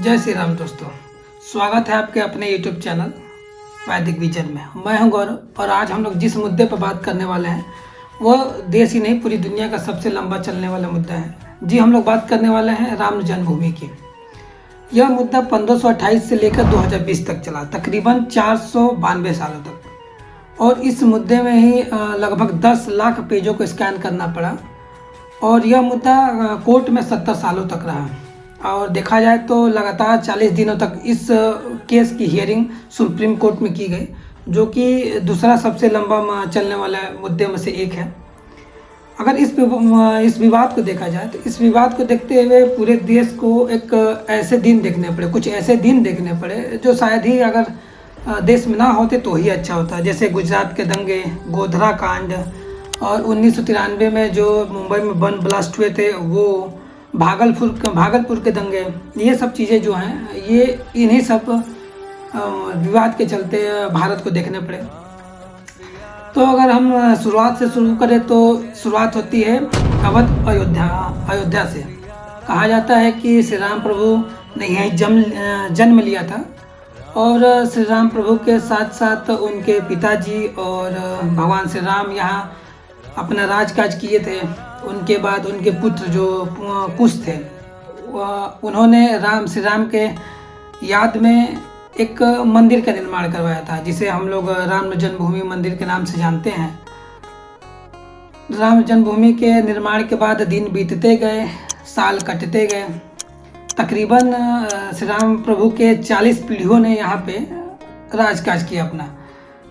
जय श्री राम दोस्तों, स्वागत है आपके अपने YouTube चैनल वैदिक विजन में। मैं हूं गौरव और आज हम लोग जिस मुद्दे पर बात करने वाले हैं वह देश ही नहीं पूरी दुनिया का सबसे लंबा चलने वाला मुद्दा है। जी, हम लोग बात करने वाले हैं राम जन्मभूमि की। यह मुद्दा 1528 से लेकर 2020 तक चला, तकरीबन 492 सालों तक। और इस मुद्दे में ही लगभग 10 लाख पेजों को स्कैन करना पड़ा और यह मुद्दा कोर्ट में 70 सालों तक रहा। और देखा जाए तो लगातार 40 दिनों तक इस केस की हियरिंग सुप्रीम कोर्ट में की गई, जो कि दूसरा सबसे लंबा चलने वाला मुद्दे में से एक है। अगर इस विवाद को देखा जाए तो इस विवाद को देखते हुए पूरे देश को एक ऐसे दिन देखने पड़े, कुछ ऐसे दिन देखने पड़े जो शायद ही अगर देश में ना होते तो ही अच्छा होता। जैसे गुजरात के दंगे, गोधरा कांड और 1993 में जो मुंबई में बम ब्लास्ट हुए थे वो, भागलपुर के दंगे, ये सब चीज़ें जो हैं ये इन्हीं सब विवाद के चलते भारत को देखने पड़े। तो अगर हम शुरुआत से शुरू करें तो शुरुआत होती है अवध अयोध्या से। कहा जाता है कि श्री राम प्रभु ने यहीं जन्म लिया था और श्री राम प्रभु के साथ साथ उनके पिताजी और भगवान श्री राम यहाँ अपना राजकाज किए थे। उनके बाद उनके पुत्र जो कुश थे, उन्होंने श्री राम के याद में एक मंदिर का निर्माण करवाया था, जिसे हम लोग राम जन्मभूमि मंदिर के नाम से जानते हैं। राम जन्मभूमि के निर्माण के बाद दिन बीतते गए, साल कटते गए। तकरीबन श्री राम प्रभु के 40 पीढ़ियों ने यहाँ पे राजकाज किया अपना।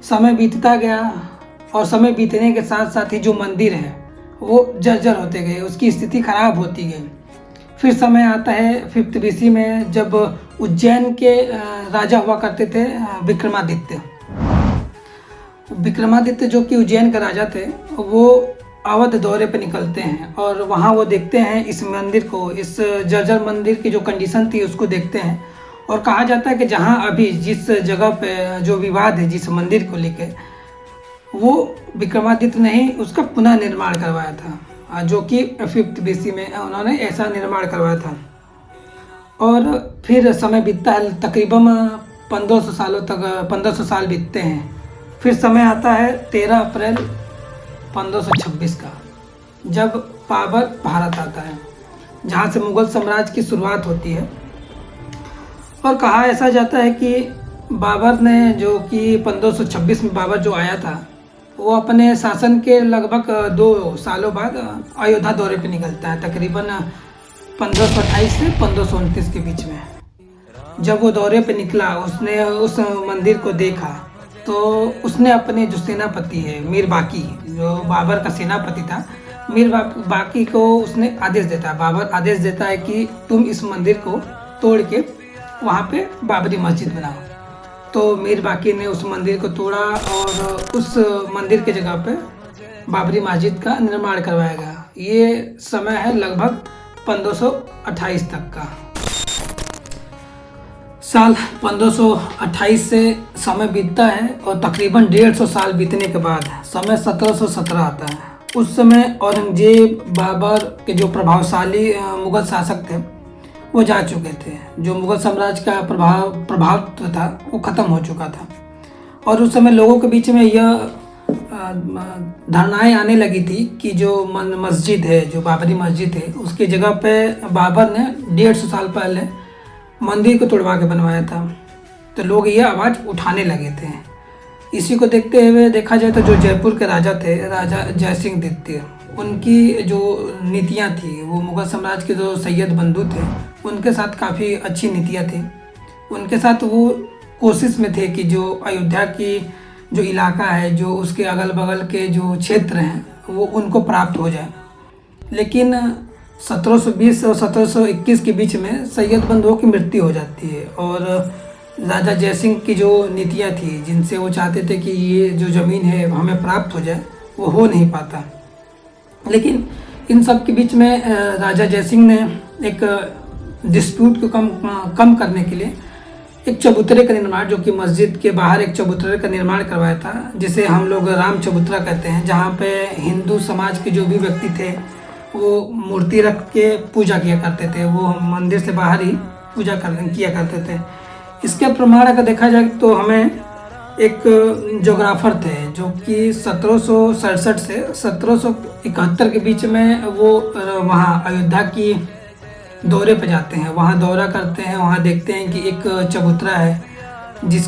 समय बीतता गया और समय बीतने के साथ साथ ही जो मंदिर है वो जर्जर होते गए, उसकी स्थिति खराब होती गई। फिर समय आता है 5th BC में, जब उज्जैन के राजा हुआ करते थे विक्रमादित्य जो कि उज्जैन के राजा थे, वो अवध दौरे पर निकलते हैं और वहाँ वो देखते हैं इस मंदिर को, इस जर्जर मंदिर की जो कंडीशन थी उसको देखते हैं। और कहा जाता है कि जहाँ अभी जिस जगह पे जो विवाद है जिस मंदिर को लेकर, वो विक्रमादित्य ने ही उसका पुनः निर्माण करवाया था, जो कि 5th BC में उन्होंने ऐसा निर्माण करवाया था। और फिर समय बीतता है, तकरीबन 1500 साल बीतते हैं। फिर समय आता है 13 अप्रैल 1526 का, जब बाबर भारत आता है, जहाँ से मुगल साम्राज्य की शुरुआत होती है। और कहा ऐसा जाता है कि बाबर ने, जो कि 1526 में बाबर जो आया था, वो अपने शासन के लगभग 2 सालों बाद अयोध्या दौरे पे निकलता है, तकरीबन 1528 से 1529 के बीच में। जब वो दौरे पे निकला, उसने उस मंदिर को देखा तो उसने अपने जो सेनापति है मीर बाकी, जो बाबर का सेनापति था, मीर बाकी को उसने आदेश देता है। बाबर आदेश देता है कि तुम इस मंदिर को तोड़ के वहाँ पे बाबरी मस्जिद बनाओ। तो मीर बाकी ने उस मंदिर को तोड़ा और उस मंदिर के जगह पे बाबरी मस्जिद का निर्माण करवाया गया। ये समय है लगभग 1528 तक का। साल 1528 से समय बीतता है और तकरीबन 150 साल बीतने के बाद समय 1717 आता है। उस समय औरंगजेब, बाबर के जो प्रभावशाली मुगल शासक थे वो जा चुके थे। जो मुगल साम्राज्य का प्रभाव था वो ख़त्म हो चुका था। और उस समय लोगों के बीच में यह धारणाएं आने लगी थी कि जो मस्जिद है, जो बाबरी मस्जिद है, उसकी जगह पे बाबर ने 150 साल पहले मंदिर को तोड़वा के बनवाया था। तो लोग ये आवाज़ उठाने लगे थे। इसी को देखते हुए देखा जाए तो जो जयपुर के राजा थे, राजा जयसिंह द्वितीय, उनकी जो नीतियाँ थी, वो मुगल साम्राज्य के जो सैयद बंधु थे उनके साथ काफ़ी अच्छी नीतियाँ थी। उनके साथ वो कोशिश में थे कि जो अयोध्या की जो इलाका है, जो उसके अगल बगल के जो क्षेत्र हैं, वो उनको प्राप्त हो जाए। लेकिन 1720 और 1721 के बीच में सैयद बंधुओं की मृत्यु हो जाती है और राजा जयसिंह की जो नीतियाँ थी, जिनसे वो चाहते थे कि ये जो ज़मीन है हमें प्राप्त हो जाए, वो हो नहीं पाता। लेकिन इन सब के बीच में राजा जयसिंह ने एक डिस्प्यूट को कम करने के लिए एक चबूतरे का निर्माण, जो कि मस्जिद के बाहर एक चबूतरे का निर्माण करवाया था, जिसे हम लोग राम चबूतरा कहते हैं, जहाँ पे हिंदू समाज के जो भी व्यक्ति थे वो मूर्ति रख के पूजा किया करते थे। वो मंदिर से बाहर ही किया करते थे। इसके प्रमाण अगर देखा जाए तो हमें एक जोग्राफर थे जो कि 1767 से 1771 के बीच में वो वहाँ अयोध्या की दौरे पे जाते हैं, वहाँ दौरा करते हैं, वहाँ देखते हैं कि एक चबूतरा है जिस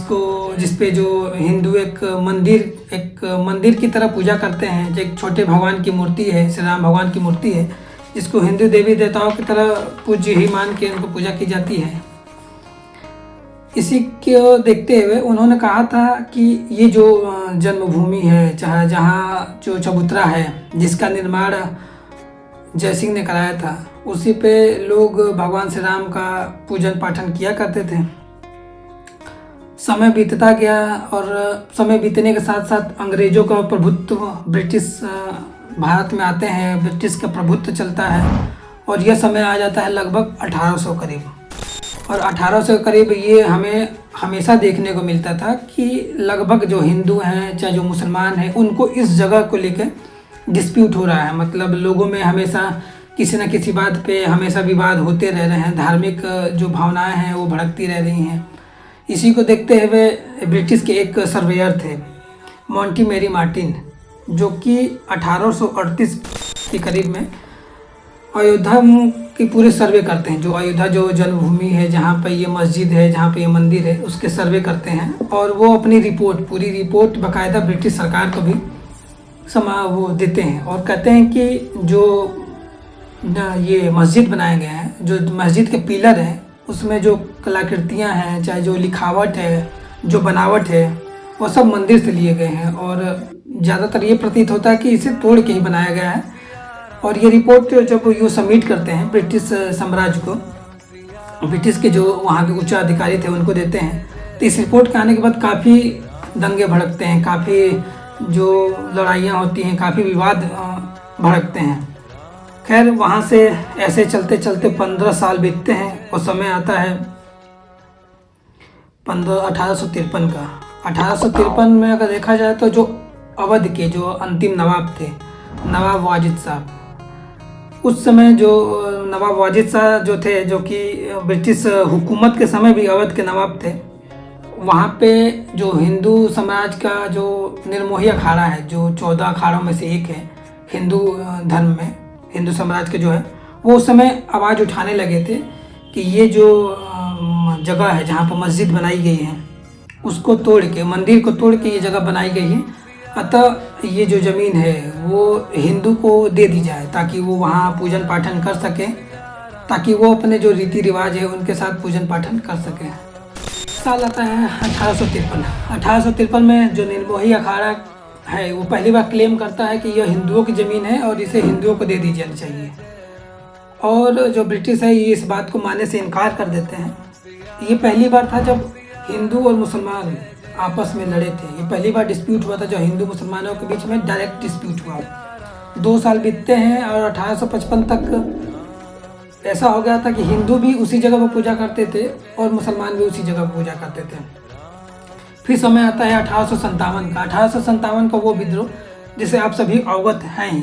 पे जो हिंदू एक मंदिर की तरह पूजा करते हैं। जो एक छोटे भगवान की मूर्ति है, श्री राम भगवान की मूर्ति है, जिसको हिंदू देवी देवताओं की तरह पूज्य ही मान के उनको पूजा की जाती है। इसी को देखते हुए उन्होंने कहा था कि ये जो जन्मभूमि है, चाहे जहाँ जो चबूतरा है जिसका निर्माण जय सिंह ने कराया था, उसी पे लोग भगवान श्री राम का पूजन पाठन किया करते थे। समय बीतता गया और समय बीतने के साथ साथ अंग्रेज़ों का प्रभुत्व, ब्रिटिश भारत में आते हैं, ब्रिटिश का प्रभुत्व चलता है और यह समय आ जाता है लगभग 1800 करीब। और 1800 के करीब ये हमें हमेशा देखने को मिलता था कि लगभग जो हिंदू हैं चाहे जो मुसलमान हैं, उनको इस जगह को लेकर डिस्प्यूट हो रहा है। मतलब लोगों में हमेशा किसी न किसी बात पे हमेशा विवाद होते रह रहे हैं, धार्मिक जो भावनाएं हैं वो भड़कती रह रही हैं। इसी को देखते हुए ब्रिटिश के एक सर्वेयर थे मॉन्टी मेरी मार्टिन, जो कि 1838 के करीब में अयोध्या की पूरे सर्वे करते हैं। जो अयोध्या जो जन्मभूमि है, जहाँ पे ये मस्जिद है, जहाँ पे ये मंदिर है, उसके सर्वे करते हैं और वो अपनी पूरी रिपोर्ट बाकायदा ब्रिटिश सरकार को भी वो देते हैं और कहते हैं कि जो ये मस्जिद बनाए गए हैं, जो मस्जिद के पिलर हैं, उसमें जो कलाकृतियाँ हैं, चाहे जो लिखावट है, जो बनावट है, वो सब मंदिर से लिए गए हैं और ज़्यादातर ये प्रतीत होता है कि इसे तोड़ के ही बनाया गया है। और ये रिपोर्ट जब ये सबमिट करते हैं ब्रिटिश साम्राज्य को, ब्रिटिश के जो वहाँ के उच्च अधिकारी थे उनको देते हैं, तो इस रिपोर्ट के आने के बाद काफ़ी दंगे भड़कते हैं, काफ़ी जो लड़ाइयाँ होती हैं, काफ़ी विवाद भड़कते हैं। खैर वहाँ से ऐसे चलते चलते 15 साल बीतते हैं और समय आता है 1853 का। 1853 में अगर देखा जाए तो जो अवध के जो अंतिम नवाब थे, नवाब वाजिद साहब, उस समय जो नवाब वाजिद शाह जो थे, जो कि ब्रिटिश हुकूमत के समय भी अवध के नवाब थे, वहाँ पे जो हिंदू समाज का जो निर्मोही अखाड़ा है, जो 14 अखाड़ों में से एक है हिंदू धर्म में, हिंदू समाज के जो है, वो उस समय आवाज़ उठाने लगे थे कि ये जो जगह है जहाँ पर मस्जिद बनाई गई है, उसको तोड़ के, मंदिर को तोड़ के ये जगह बनाई गई है, अतः ये जो ज़मीन है वो हिंदू को दे दी जाए ताकि वो वहाँ पूजन पाठन कर सकें, ताकि वो अपने जो रीति रिवाज है उनके साथ पूजन पाठन कर सकें। साल आता है 1853। 1853 में जो निर्मोही अखाड़ा है वो पहली बार क्लेम करता है कि यह हिंदुओं की ज़मीन है और इसे हिंदुओं को दे दी जानी चाहिए। और जो ब्रिटिश है ये इस बात को मानने से इनकार कर देते हैं। ये पहली बार था जब हिंदू और मुसलमान आपस में लड़े थे। ये पहली बार डिस्प्यूट हुआ था जो हिंदू मुसलमानों के बीच में डायरेक्ट डिस्प्यूट हुआ। 2 साल बीतते हैं और 1855 तक ऐसा हो गया था कि हिंदू भी उसी जगह पर पूजा करते थे और मुसलमान भी उसी जगह पर पूजा करते थे। फिर समय आता है 1857 का। 1857 का वो विद्रोह जिसे आप सभी अवगत हैं ही।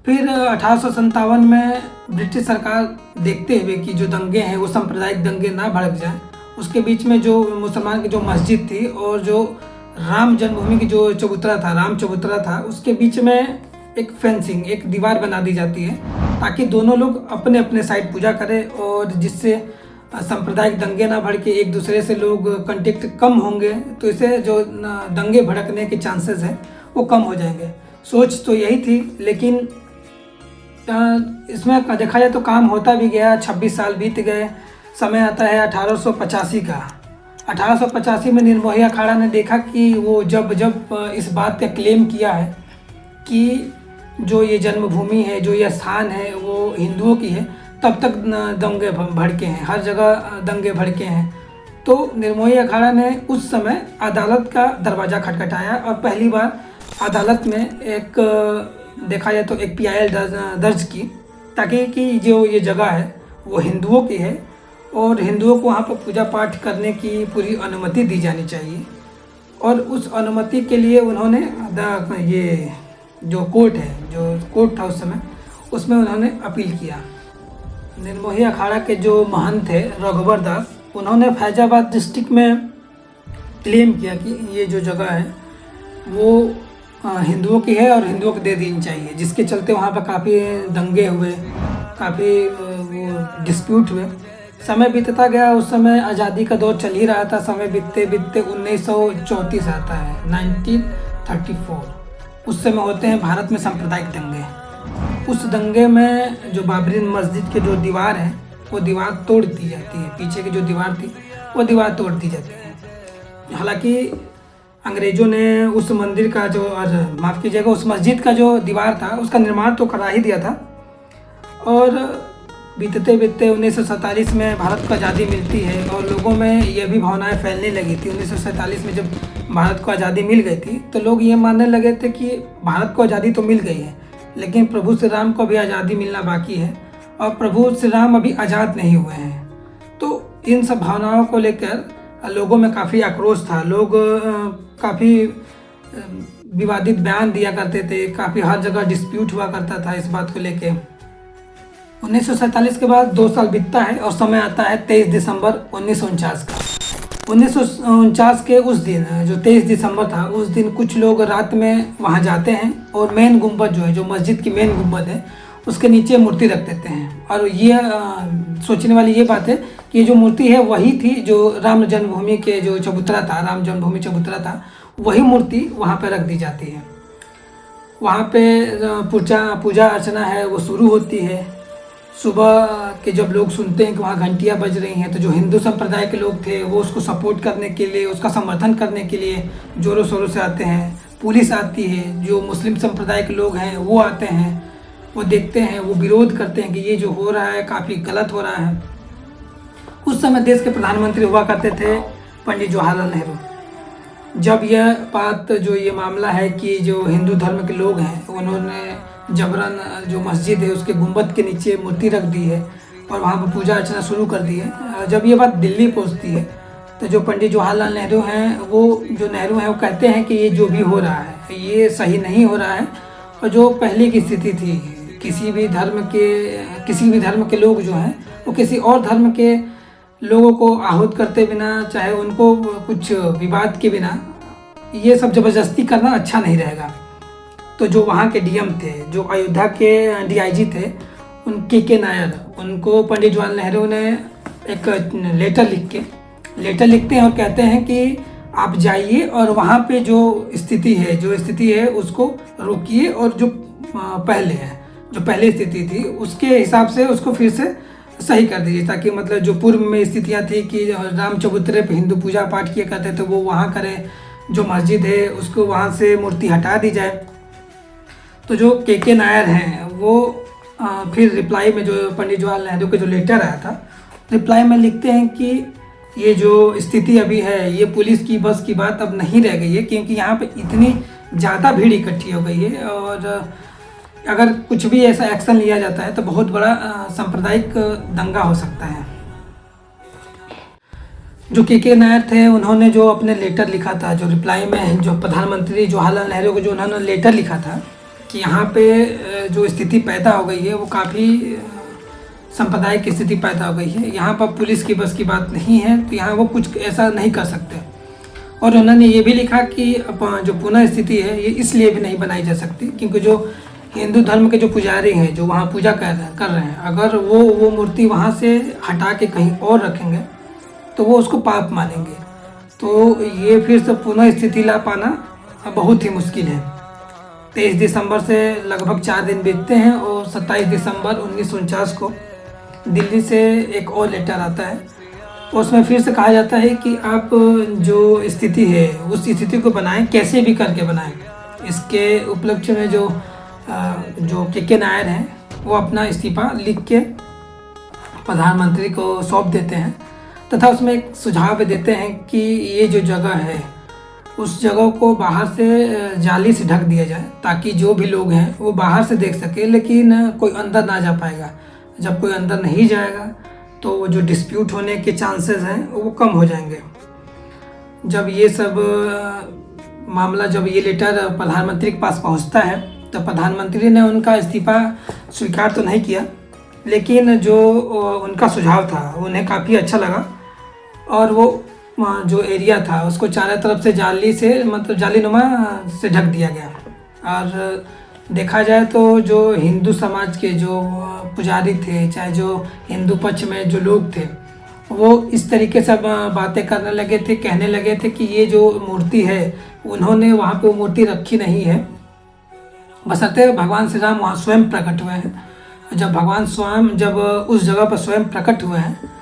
फिर 1857 में ब्रिटिश सरकार देखते हुए कि जो दंगे हैं वो सांप्रदायिक दंगे ना भड़क जाए, उसके बीच में जो मुसलमान की जो मस्जिद थी और जो राम जन्मभूमि की जो चबूतरा था, राम चबूतरा था, उसके बीच में एक फेंसिंग, एक दीवार बना दी जाती है ताकि दोनों लोग अपने अपने साइड पूजा करें और जिससे सांप्रदायिक दंगे ना भड़के, एक दूसरे से लोग कंटेक्ट कम होंगे, तो इससे जो दंगे भड़कने के चांसेस हैं वो कम हो जाएंगे। सोच तो यही थी, लेकिन इसमें देखा जाए तो काम होता भी गया। 26 साल बीत गए। समय आता है 1885 का। 1885 में निर्मोही अखाड़ा ने देखा कि वो जब इस बात का क्लेम किया है कि जो ये जन्मभूमि है, जो ये स्थान है वो हिंदुओं की है, तब तक दंगे भड़के हैं, हर जगह दंगे भड़के हैं। तो निर्मोही अखाड़ा ने उस समय अदालत का दरवाज़ा खटखटाया और पहली बार अदालत में एक देखा जाए तो एक PIL दर्ज की, ताकि कि जो ये जगह है वो हिंदुओं की है और हिंदुओं को वहाँ पर पूजा पाठ करने की पूरी अनुमति दी जानी चाहिए। और उस अनुमति के लिए उन्होंने ये जो कोर्ट है, जो कोर्ट था उस समय, उसमें उन्होंने अपील किया। निर्मोही अखाड़ा के जो महंत थे रघुवर दास, उन्होंने फैजाबाद डिस्ट्रिक्ट में क्लेम किया कि ये जो जगह है वो हिंदुओं की है और हिंदुओं को दे देनी चाहिए, जिसके चलते वहाँ पर काफ़ी दंगे हुए, काफ़ी वो डिस्प्यूट हुए। समय बीतता गया, उस समय आज़ादी का दौर चल ही रहा था। समय बीतते बीतते 1934 आता है, 1934। उस समय होते हैं भारत में सांप्रदायिक दंगे। उस दंगे में जो बाबरी मस्जिद के जो दीवार है वो दीवार तोड़ दी जाती है, पीछे की जो दीवार थी वो दीवार तोड़ दी जाती है। हालांकि अंग्रेज़ों ने उस मंदिर का जो, माफ़ कीजिएगा, उस मस्जिद का जो दीवार था उसका निर्माण तो करा ही दिया था। और बीतते बीतते 1947 में भारत को आज़ादी मिलती है और लोगों में ये भी भावनाएं फैलने लगी थी। 1947 में जब भारत को आज़ादी मिल गई थी तो लोग ये मानने लगे थे कि भारत को आज़ादी तो मिल गई है, लेकिन प्रभु श्री राम को भी आज़ादी मिलना बाकी है और प्रभु श्री राम अभी आज़ाद नहीं हुए हैं। तो इन सब भावनाओं को लेकर लोगों में काफ़ी आक्रोश था। लोग काफ़ी विवादित बयान दिया करते थे, काफ़ी हर जगह डिस्प्यूट हुआ करता था इस बात को लेके। 1947 के बाद 2 साल बीतता है और समय आता है 23 दिसंबर 1949 का। 1949 के उस दिन, जो 23 दिसंबर था, उस दिन कुछ लोग रात में वहाँ जाते हैं और मेन गुंबद जो है, जो मस्जिद की मेन गुंबद है, उसके नीचे मूर्ति रख देते हैं। और ये सोचने वाली ये बात है कि ये जो मूर्ति है वही थी जो राम जन्मभूमि के जो चबूतरा था, राम जन्मभूमि चबूतरा था, वही मूर्ति वहाँ पे रख दी जाती है। वहाँ पे पूजा अर्चना है वो शुरू होती है। सुबह के जब लोग सुनते हैं कि वहाँ घंटियाँ बज रही हैं, तो जो हिंदू संप्रदाय के लोग थे वो उसको सपोर्ट करने के लिए, उसका समर्थन करने के लिए ज़ोरों शोरों से आते हैं। पुलिस आती है, जो मुस्लिम संप्रदाय के लोग हैं वो आते हैं, वो देखते हैं, वो विरोध करते हैं कि ये जो हो रहा है काफ़ी गलत हो रहा है। उस समय देश के प्रधानमंत्री हुआ करते थे पंडित जवाहरलाल नेहरू। जब यह बात, जो ये मामला है कि जो हिंदू धर्म के लोग हैं उन्होंने जबरन जो मस्जिद है उसके गुंबद के नीचे मूर्ति रख दी है और वहाँ पर पूजा अर्चना शुरू कर दी है, जब ये बात दिल्ली पहुँचती है तो जो पंडित जवाहरलाल नेहरू हैं, वो जो नेहरू हैं, वो कहते हैं कि ये जो भी हो रहा है ये सही नहीं हो रहा है। और जो पहले की स्थिति थी, किसी भी धर्म के लोग जो हैं वो किसी और धर्म के लोगों को आहूत करते बिना, चाहे उनको कुछ विवाद के बिना, ये सब ज़बरदस्ती करना अच्छा नहीं रहेगा। तो जो वहाँ के डीएम थे, जो अयोध्या के डीआईजी थे, उन के नायर, उनको पंडित जवाहरलाल नेहरू ने एक लेटर लिखते हैं और कहते हैं कि आप जाइए और वहाँ पे जो स्थिति है उसको रोकिए और जो पहले स्थिति थी उसके हिसाब से उसको फिर से सही कर दीजिए, ताकि मतलब जो पूर्व में स्थितियाँ थी कि राम चबूतरे पे हिंदू पूजा पाठ किया करते थे वो वहाँ करें, जो मस्जिद है उसको वहाँ से मूर्ति हटा दी जाए। तो जो के नायर हैं वो फिर रिप्लाई में, जो पंडित जवाहरलाल नेहरू का जो लेटर आया था, रिप्लाई में लिखते हैं कि ये जो स्थिति अभी है ये पुलिस की बस की बात अब नहीं रह गई है, क्योंकि यहाँ पे इतनी ज़्यादा भीड़ इकट्ठी हो गई है और अगर कुछ भी ऐसा एक्शन लिया जाता है तो बहुत बड़ा सांप्रदायिक दंगा हो सकता है। जो के नायर थे उन्होंने जो अपने लेटर लिखा था, जो रिप्लाई में जो प्रधानमंत्री जवाहरलाल नेहरू को जो उन्होंने लेटर लिखा था कि यहाँ पे जो स्थिति पैदा हो गई है वो काफ़ी सांप्रदायिक की स्थिति पैदा हो गई है, यहाँ पर पुलिस की बस की बात नहीं है, तो यहाँ वो कुछ ऐसा नहीं कर सकते। और उन्होंने ये भी लिखा कि जो पुनः स्थिति है ये इसलिए भी नहीं बनाई जा सकती क्योंकि जो हिंदू धर्म के जो पुजारी हैं जो वहाँ पूजा कर रहे हैं, अगर वो मूर्ति वहाँ से हटा के कहीं और रखेंगे तो वो उसको पाप मानेंगे, तो ये फिर से पुनः स्थिति ला पाना बहुत ही मुश्किल है। 23 दिसंबर से लगभग 4 दिन बीतते हैं और 27 दिसंबर 1949 को दिल्ली से एक और लेटर आता है। उसमें फिर से कहा जाता है कि आप जो स्थिति है उस स्थिति को बनाएं, कैसे भी करके बनाएं। इसके उपलक्ष्य में जो के नायर हैं वो अपना इस्तीफा लिख के प्रधानमंत्री को सौंप देते हैं तथा उसमें एक सुझाव देते हैं कि ये जो जगह है उस जगह को बाहर से जाली से ढक दिया जाए ताकि जो भी लोग हैं वो बाहर से देख सके, लेकिन कोई अंदर ना जा पाएगा। जब कोई अंदर नहीं जाएगा तो जो डिस्प्यूट होने के चांसेस हैं वो कम हो जाएंगे। जब ये सब मामला, जब ये लेटर प्रधानमंत्री के पास पहुंचता है तो प्रधानमंत्री ने उनका इस्तीफा स्वीकार तो नहीं किया, लेकिन जो उनका सुझाव था उन्हें काफ़ी अच्छा लगा और वो जो एरिया था उसको चारों तरफ से जाली से मतलब जालीनुमा से ढक दिया गया। और देखा जाए तो जो हिंदू समाज के जो पुजारी थे, चाहे जो हिंदू पक्ष में जो लोग थे, वो इस तरीके से बातें करने लगे थे, कहने लगे थे कि ये जो मूर्ति है उन्होंने वहाँ पे वो मूर्ति रखी नहीं है, बशर्ते भगवान श्री राम वहाँ स्वयं प्रकट हुए हैं। जब भगवान स्वयं जब उस जगह पर स्वयं प्रकट हुए हैं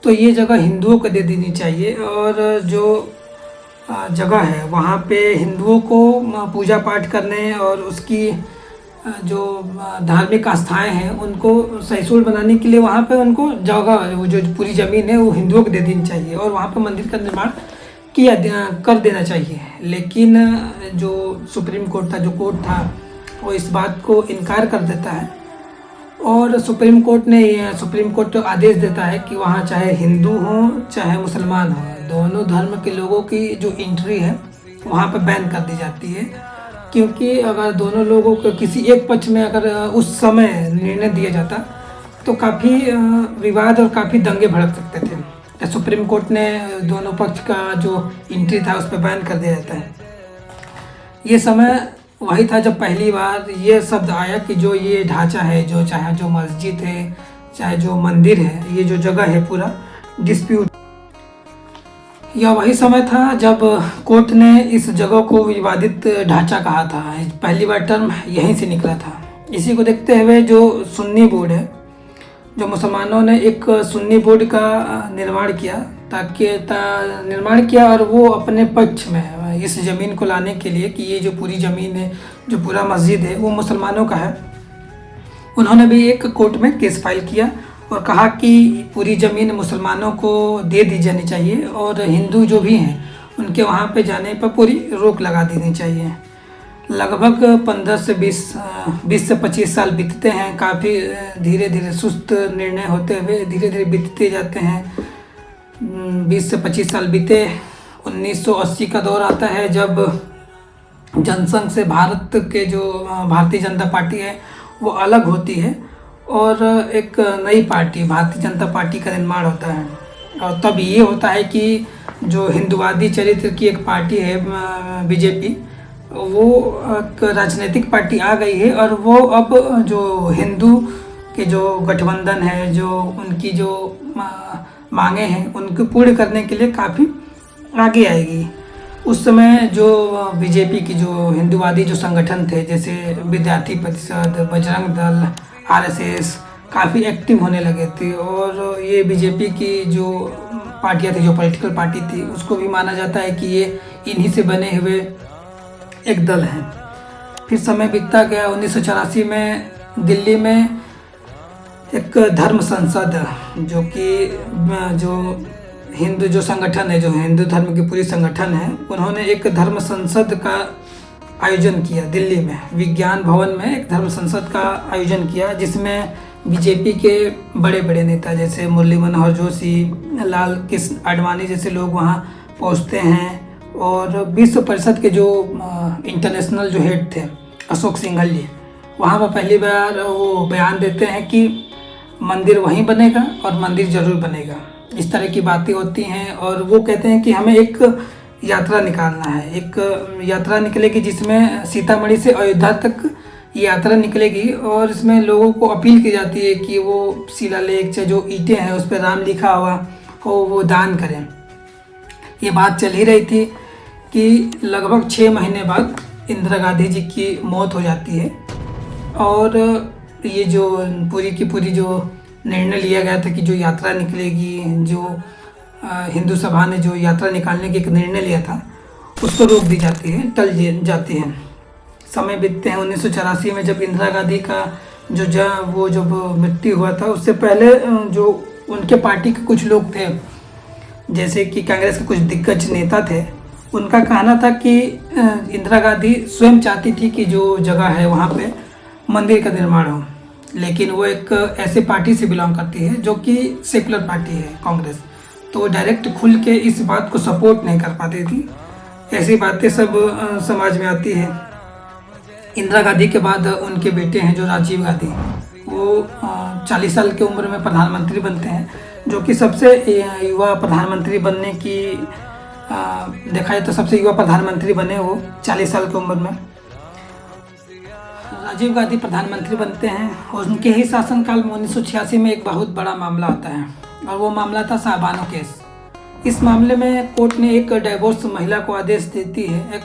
तो ये जगह हिंदुओं को दे देनी चाहिए। और जो जगह है वहाँ पे हिंदुओं को पूजा पाठ करने और उसकी जो धार्मिक आस्थाएं हैं उनको सही बनाने के लिए वहाँ पे उनको जगह, वो जो पूरी ज़मीन है वो हिंदुओं को दे देनी चाहिए और वहाँ पे मंदिर का निर्माण कर देना चाहिए। लेकिन जो सुप्रीम कोर्ट था, जो कोर्ट था, वो इस बात को इनकार कर देता है और सुप्रीम कोर्ट आदेश देता है कि वहाँ चाहे हिंदू हो चाहे मुसलमान हो, दोनों धर्म के लोगों की जो एंट्री है वहाँ पर बैन कर दी जाती है। क्योंकि अगर दोनों लोगों को किसी एक पक्ष में अगर उस समय निर्णय दिया जाता तो काफ़ी विवाद और काफ़ी दंगे भड़क सकते थे। तो सुप्रीम कोर्ट ने दोनों पक्ष का जो एंट्री था उस पर बैन कर दिया जाता है। ये समय वही था जब पहली बार ये शब्द आया कि जो ये ढांचा है, जो चाहे जो मस्जिद है चाहे जो मंदिर है, ये जो जगह है पूरा डिस्प्यूट, यह वही समय था जब कोर्ट ने इस जगह को विवादित ढांचा कहा था। पहली बार टर्म यहीं से निकला था। इसी को देखते हुए जो सुन्नी बोर्ड है, जो मुसलमानों ने एक सुन्नी बोर्ड का निर्माण किया और वो अपने पक्ष में इस ज़मीन को लाने के लिए कि ये जो पूरी ज़मीन है, जो पूरा मस्जिद है वो मुसलमानों का है, उन्होंने भी एक कोर्ट में केस फाइल किया और कहा कि पूरी ज़मीन मुसलमानों को दे दी जानी चाहिए और हिंदू जो भी हैं उनके वहाँ पे जाने पर पूरी रोक लगा देनी चाहिए। लगभग 15 से 20 से 25 साल बीतते हैं, काफ़ी धीरे धीरे सुस्त निर्णय होते हुए धीरे धीरे बीतते जाते हैं। 20 से 25 साल बीते, 1980 का दौर आता है जब जनसंघ से भारतीय जनता पार्टी है वो अलग होती है और एक नई पार्टी भारतीय जनता पार्टी का निर्माण होता है। और तब ये होता है कि जो हिंदुवादी चरित्र की एक पार्टी है बीजेपी, वो एक राजनीतिक पार्टी आ गई है और वो अब जो हिंदू के जो गठबंधन है, जो उनकी जो मांगे हैं उनको पूर्ण करने के लिए काफ़ी आगे आएगी। उस समय जो बीजेपी की जो हिंदुवादी जो संगठन थे, जैसे विद्यार्थी परिषद, बजरंग दल, आरएसएस, काफ़ी एक्टिव होने लगे थे और ये बीजेपी की जो पार्टियाँ थी, जो पॉलिटिकल पार्टी थी, उसको भी माना जाता है कि ये इन्हीं से बने हुए एक दल है। फिर समय बीतता गया। 1984 में दिल्ली में एक धर्म संसद, जो कि जो हिंदू जो संगठन है, जो हिंदू धर्म की पूरी संगठन है, उन्होंने एक धर्म संसद का आयोजन किया दिल्ली में, विज्ञान भवन में एक धर्म संसद का आयोजन किया, जिसमें बीजेपी के बड़े बड़े नेता जैसे मुरली मनोहर जोशी, लाल कृष्ण आडवाणी जैसे लोग वहाँ पहुँचते हैं और विश्व परिषद के जो इंटरनेशनल जो हेड थे अशोक सिंघल जी, वहाँ पर पहली बार वो बयान देते हैं कि मंदिर वहीं बनेगा और मंदिर ज़रूर बनेगा। इस तरह की बातें होती हैं और वो कहते हैं कि हमें एक यात्रा निकालना है, एक यात्रा निकलेगी जिसमें सीतामढ़ी से अयोध्या तक यात्रा निकलेगी और इसमें लोगों को अपील की जाती है कि वो शिलालेख से जो ईंटें हैं उस पर राम लिखा हुआ हो वो दान करें। ये बात चल ही रही थी कि लगभग 6 महीने बाद इंदिरा गांधी जी की मौत हो जाती है और ये जो पूरी की पूरी जो निर्णय लिया गया था कि जो यात्रा निकलेगी, जो हिंदू सभा ने जो यात्रा निकालने की एक निर्णय लिया था, उसको रोक दी जाती है, टल जाती है। समय बीतते हैं। 1984 में जब इंदिरा गांधी का वो जब मृत्यु हुआ था, उससे पहले जो उनके पार्टी के कुछ लोग थे, जैसे कि कांग्रेस के कुछ दिग्गज नेता थे, उनका कहना था कि इंदिरा गांधी स्वयं चाहती थी कि जो जगह है वहाँ पे मंदिर का निर्माण हो, लेकिन वो एक ऐसे पार्टी से बिलोंग करती है जो कि सेकुलर पार्टी है, कांग्रेस, तो डायरेक्ट खुल के इस बात को सपोर्ट नहीं कर पाती थी। ऐसी बातें सब समाज में आती है। इंदिरा गांधी के बाद उनके बेटे हैं जो राजीव गांधी, वो 40 साल की उम्र में प्रधानमंत्री बनते हैं, जो कि सबसे युवा प्रधानमंत्री बनने की देखा जाए तो सबसे युवा प्रधानमंत्री बने वो 40 साल की उम्र में। राजीव गांधी प्रधानमंत्री बनते हैं और उनके ही शासनकाल में 1986 में एक बहुत बड़ा मामला आता है और वो मामला था शाहबानो केस। इस मामले में कोर्ट ने एक डाइवोर्स महिला को आदेश देती है, एक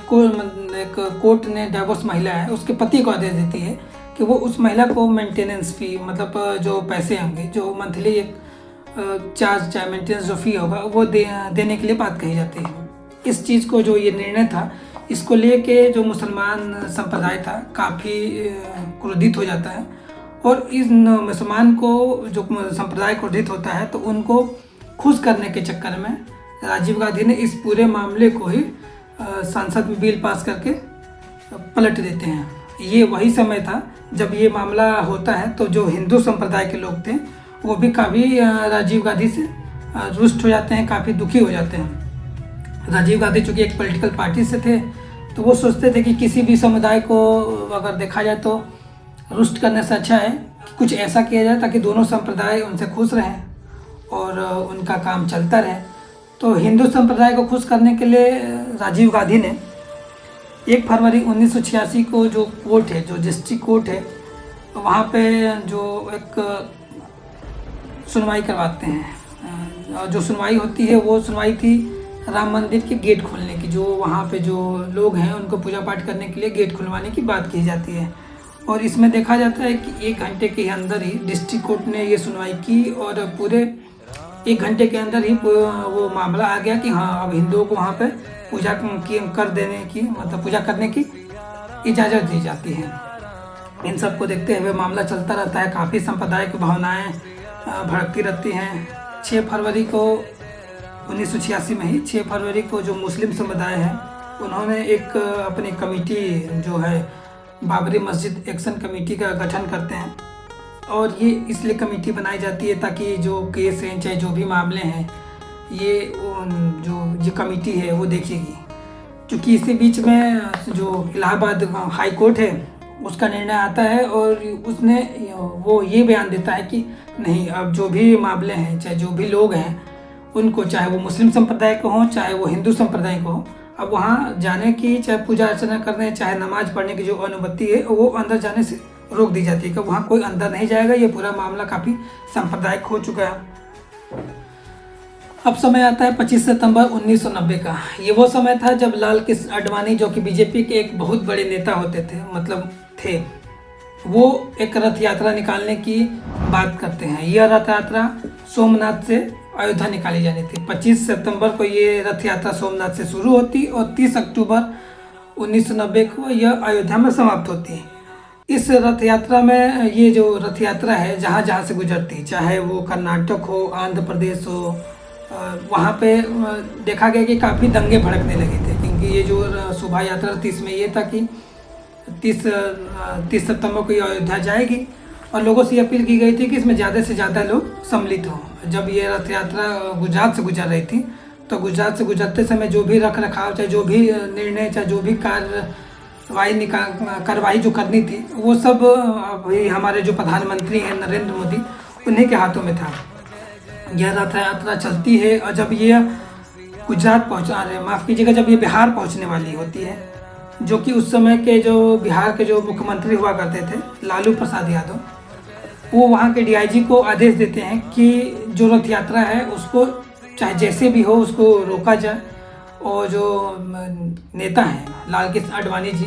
कोर्ट ने डाइवोर्स महिला है उसके पति को आदेश देती है कि वो उस महिला को मेंटेनेंस फ़ी, मतलब जो पैसे होंगे, जो मंथली एक चार्ज चाहे मेंटेनेंस जो फ़ी होगा वो देने के लिए बात कही जाती है। इस चीज़ को, जो ये निर्णय था, इसको लेके जो मुसलमान संप्रदाय था काफ़ी क्रोधित हो जाता है और इस मुसलमान को, जो संप्रदाय क्रोधित होता है, तो उनको खुश करने के चक्कर में राजीव गांधी ने इस पूरे मामले को ही संसद में बिल पास करके पलट देते हैं। ये वही समय था जब ये मामला होता है, तो जो हिंदू संप्रदाय के लोग थे वो भी काफ़ी राजीव गांधी से रुष्ट हो जाते हैं, काफ़ी दुखी हो जाते हैं। राजीव गांधी चूँकि एक पॉलिटिकल पार्टी से थे, तो वो सोचते थे कि किसी भी समुदाय को अगर देखा जाए तो रुष्ट करने से अच्छा है कि कुछ ऐसा किया जाए ताकि दोनों संप्रदाय उनसे खुश रहें और उनका काम चलता रहे। तो हिंदू संप्रदाय को खुश करने के लिए राजीव गांधी ने 1 फरवरी 1986 को जो कोर्ट है, जो डिस्ट्रिक्ट कोर्ट है, वहाँ पे जो एक सुनवाई करवाते हैं। और जो सुनवाई होती है वो सुनवाई थी राम मंदिर के गेट खोलने की। जो वहाँ पे जो लोग हैं उनको पूजा पाठ करने के लिए गेट खुलवाने की बात की जाती है और इसमें देखा जाता है कि 1 घंटे के अंदर ही डिस्ट्रिक्ट कोर्ट ने ये सुनवाई की और पूरे 1 घंटे के अंदर ही वो मामला आ गया कि हाँ, अब हिंदुओं को वहाँ पे पूजा कर देने की, मतलब पूजा करने की इजाज़त दी जाती है। इन सब को देखते हुए मामला चलता रहता है, काफ़ी संप्रदाय की भावनाएँ भड़कती रहती हैं। 6 फरवरी को 1986 में ही 6 फरवरी को जो मुस्लिम समुदाय है उन्होंने एक अपनी कमेटी, जो है बाबरी मस्जिद एक्शन कमेटी का गठन करते हैं और ये इसलिए कमेटी बनाई जाती है ताकि जो केस हैं, चाहे जो भी मामले हैं, ये कमेटी है वो देखेगी। क्योंकि इसी बीच में जो इलाहाबाद हाई कोर्ट है उसका निर्णय आता है और उसने वो ये बयान देता है कि नहीं, अब जो भी मामले हैं, चाहे जो भी लोग हैं, उनको, चाहे वो मुस्लिम संप्रदाय को हों चाहे वो हिंदू संप्रदाय को हो, अब वहाँ जाने की, चाहे पूजा अर्चना करने, चाहे नमाज पढ़ने की जो अनुमति है वो अंदर जाने से रोक दी जाती है कि वहाँ कोई अंदर नहीं जाएगा। ये पूरा मामला काफ़ी सांप्रदायिक हो चुका है। अब समय आता है 25 सितंबर 1990 का। ये वो समय था जब लाल कृष्ण आडवाणी, जो कि बीजेपी के एक बहुत बड़े नेता होते थे, मतलब थे, वो एक रथ यात्रा निकालने की बात करते हैं। यह रथ यात्रा सोमनाथ से अयोध्या निकाली जानी थी। 25 सितंबर को ये रथ यात्रा सोमनाथ से शुरू होती और 30 अक्टूबर 1990 को यह अयोध्या में समाप्त होती है। इस रथ यात्रा में, ये जो रथ यात्रा है जहाँ जहाँ से गुजरती, चाहे वो कर्नाटक हो, आंध्र प्रदेश हो, वहाँ पे देखा गया कि काफ़ी दंगे भड़कने लगे थे, क्योंकि ये जो शोभा यात्रा थी इसमें ये था कि 30 सितंबर को ये अयोध्या जाएगी और लोगों से अपील की गई थी कि इसमें ज़्यादा से ज़्यादा लोग सम्मिलित हों। जब ये रथ यात्रा गुजरात से गुजर रही थी, तो गुजरात से गुजरते समय जो भी रख रखाव, चाहे जो भी निर्णय, चाहे जो भी कार्रवाई जो करनी थी, वो सब अभी हमारे जो प्रधानमंत्री हैं नरेंद्र मोदी, उन्हीं के हाथों में था। यह रथ यात्रा चलती है और जब ये गुजरात माफ़ कीजिएगा, जब ये बिहार पहुंचने वाली होती है, जो कि उस समय के जो बिहार के जो मुख्यमंत्री हुआ करते थे लालू प्रसाद यादव, वो वहाँ के डीआईजी को आदेश देते हैं कि जो रथ यात्रा है उसको चाहे जैसे भी हो उसको रोका जाए और जो नेता हैं लाल कृष्ण आडवाणी जी,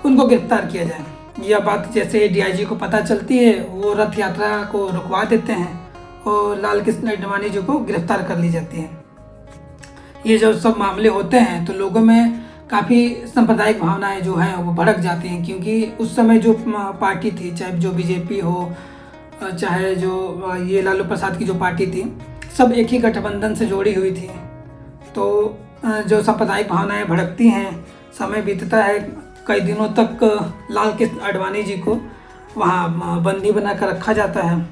उनको गिरफ्तार किया जाए। यह बात जैसे डीआईजी को पता चलती है, वो रथ यात्रा को रुकवा देते हैं और लाल कृष्ण आडवाणी जी को गिरफ्तार कर ली जाती है। ये जो सब मामले होते हैं तो लोगों में काफ़ी सांप्रदायिक भावनाएं जो हैं वो भड़क जाती हैं, क्योंकि उस समय जो पार्टी थी, चाहे जो बीजेपी हो, चाहे जो ये लालू प्रसाद की जो पार्टी थी, सब एक ही गठबंधन से जोड़ी हुई थी। तो जो सांप्रदायिक भावनाएं भड़कती हैं, समय बीतता है, कई दिनों तक लाल कृष्ण आडवाणी जी को वहाँ बंदी बना कर रखा जाता है।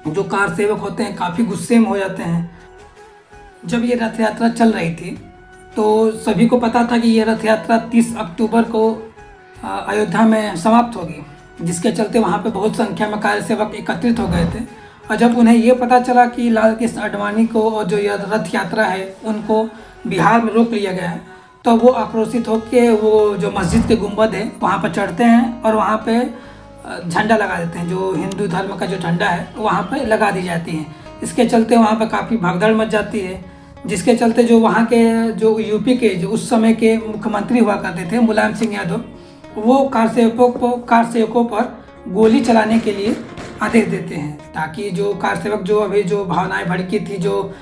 जो कार सेवक होते हैं काफ़ी गुस्से में हो जाते हैं। जब ये रथ यात्रा चल रही थी तो सभी को पता था कि ये रथ यात्रा 30 अक्टूबर को अयोध्या में समाप्त होगी, जिसके चलते वहाँ पे बहुत संख्या में कार्य सेवक एकत्रित हो गए थे। और जब उन्हें ये पता चला कि लाल कृष्ण आडवाणी को और जो यह रथ यात्रा है उनको बिहार में रोक लिया गया है, तो वो आक्रोशित होकर वो जो मस्जिद के गुंबद है वहाँ पर चढ़ते हैं और वहाँ पे झंडा लगा देते हैं। जो हिंदू धर्म का जो झंडा है वहाँ पे लगा दी जाती है। इसके चलते वहाँ पे काफ़ी भगदड़ मच जाती है, जिसके चलते जो वहाँ के जो यूपी के जो उस समय के मुख्यमंत्री हुआ करते थे मुलायम सिंह यादव, वो कार सेवकों पर गोली चलाने के लिए आदेश देते हैं, ताकि जो कार सेवक जो अभी जो भावनाएं भड़की थी, जो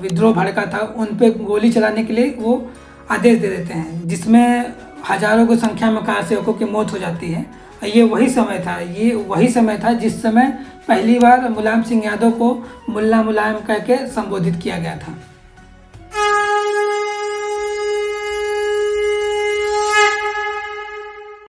विद्रोह भड़का था, उन पे गोली चलाने के लिए वो आदेश दे देते हैं, जिसमें हजारों की संख्या में कार सेवकों की मौत हो जाती है। ये वही समय था जिस समय पहली बार मुलायम सिंह यादव को मुल्ला मुलायम कह के संबोधित किया गया था।